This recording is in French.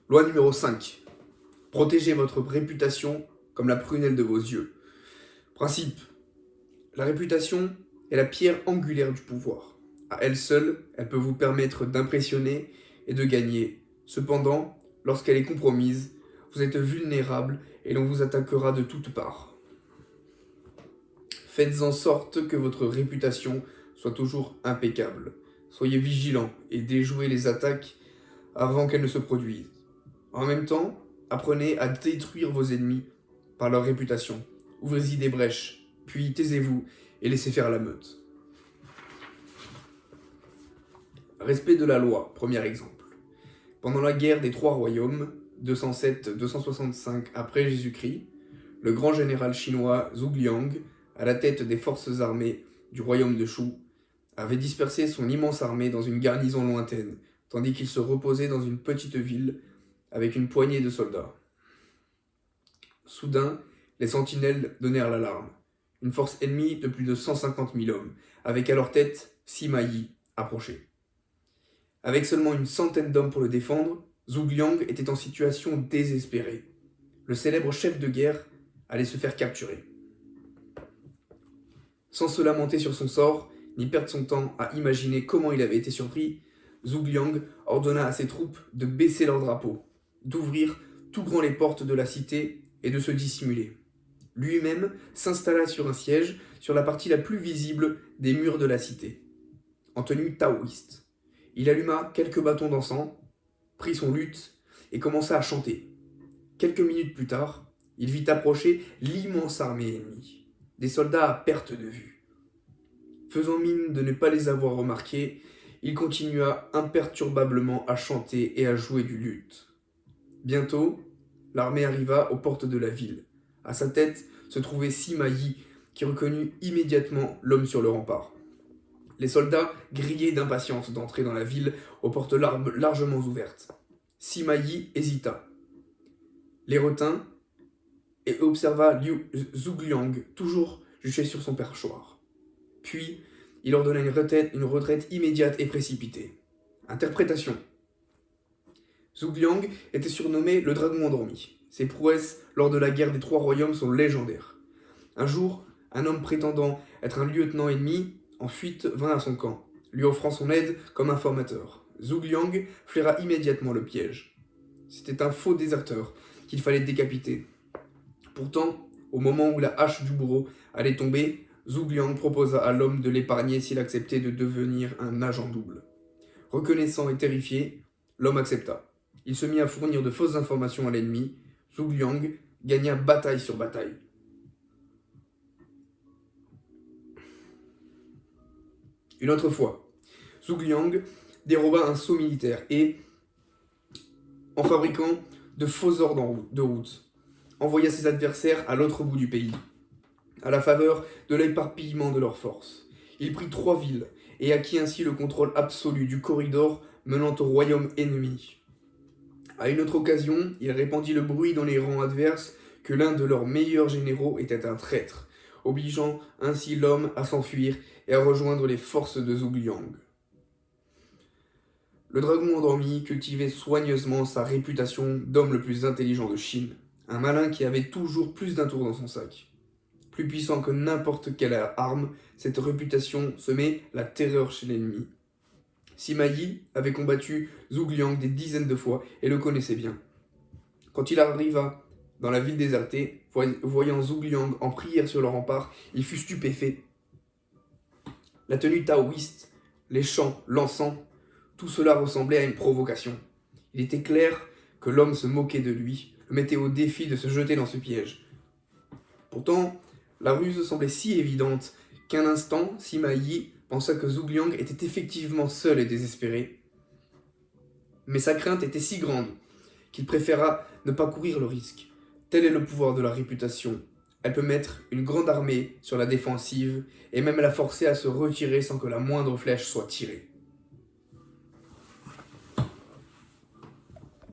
Loi numéro 5. Protégez votre réputation comme la prunelle de vos yeux. Principe. La réputation est la pierre angulaire du pouvoir. À elle seule, elle peut vous permettre d'impressionner et de gagner. Cependant, lorsqu'elle est compromise, vous êtes vulnérable et l'on vous attaquera de toutes parts. Faites en sorte que votre réputation soit toujours impeccable. Soyez vigilant et déjouez les attaques avant qu'elles ne se produisent. En même temps, apprenez à détruire vos ennemis par leur réputation. Ouvrez-y des brèches, puis taisez-vous et laissez faire la meute. Respect de la loi, premier exemple. Pendant la guerre des Trois Royaumes, 207-265 après Jésus-Christ, le grand général chinois Zhuge Liang, à la tête des forces armées du royaume de Shu, avait dispersé son immense armée dans une garnison lointaine, tandis qu'il se reposait dans une petite ville avec une poignée de soldats. Soudain, les sentinelles donnèrent l'alarme. Une force ennemie de plus de 150 000 hommes, avec à leur tête Sima Yi, approchait. Avec seulement une centaine d'hommes pour le défendre, Zhuge Liang était en situation désespérée. Le célèbre chef de guerre allait se faire capturer. Sans se lamenter sur son sort, ni perdre son temps à imaginer comment il avait été surpris, Zhuge Liang ordonna à ses troupes de baisser leurs drapeaux, d'ouvrir tout grand les portes de la cité et de se dissimuler. Lui-même s'installa sur un siège sur la partie la plus visible des murs de la cité, en tenue taoïste. Il alluma quelques bâtons d'encens, prit son luth et commença à chanter. Quelques minutes plus tard, il vit approcher l'immense armée ennemie, des soldats à perte de vue. Faisant mine de ne pas les avoir remarqués, il continua imperturbablement à chanter et à jouer du luth. Bientôt, l'armée arriva aux portes de la ville. À sa tête se trouvait Sima Yi, qui reconnut immédiatement l'homme sur le rempart. Les soldats grillaient d'impatience d'entrer dans la ville aux portes largement ouvertes. Sima Yi hésita, les retint et observa Zhuge Liang toujours juché sur son perchoir. Puis, il ordonna une retraite immédiate et précipitée. Interprétation. Zhuge Liang était surnommé le dragon endormi. Ses prouesses lors de la guerre des Trois Royaumes sont légendaires. Un jour, un homme prétendant être un lieutenant ennemi en fuite vint à son camp, lui offrant son aide comme informateur. Zhuge Liang flaira immédiatement le piège. C'était un faux déserteur qu'il fallait décapiter. Pourtant, au moment où la hache du bourreau allait tomber, Zhuge Liang proposa à l'homme de l'épargner s'il acceptait de devenir un agent double. Reconnaissant et terrifié, l'homme accepta. Il se mit à fournir de fausses informations à l'ennemi. Zhuge Liang gagna bataille sur bataille. Une autre fois, Zhuge Liang déroba un sceau militaire et, en fabriquant de faux ordres de route, envoya ses adversaires à l'autre bout du pays, à la faveur de l'éparpillement de leurs forces. Il prit 3 villes et acquit ainsi le contrôle absolu du corridor menant au royaume ennemi. À une autre occasion, il répandit le bruit dans les rangs adverses que l'un de leurs meilleurs généraux était un traître, obligeant ainsi l'homme à s'enfuir et à rejoindre les forces de Zhuge Liang. Le dragon endormi cultivait soigneusement sa réputation d'homme le plus intelligent de Chine, un malin qui avait toujours plus d'un tour dans son sac. Plus puissant que n'importe quelle arme, cette réputation semait la terreur chez l'ennemi. Sima Yi avait combattu Zhuge Liang des dizaines de fois et le connaissait bien. Quand il arriva dans la ville désertée, voyant Zhuge Liang en prière sur le rempart, il fut stupéfait. La tenue taoïste, les chants, l'encens, tout cela ressemblait à une provocation. Il était clair que l'homme se moquait de lui, le mettait au défi de se jeter dans ce piège. Pourtant, la ruse semblait si évidente qu'un instant, Sima Yi pensa que Zhuge Liang était effectivement seul et désespéré. Mais sa crainte était si grande qu'il préféra ne pas courir le risque. Tel est le pouvoir de la réputation. Elle peut mettre une grande armée sur la défensive et même la forcer à se retirer sans que la moindre flèche soit tirée.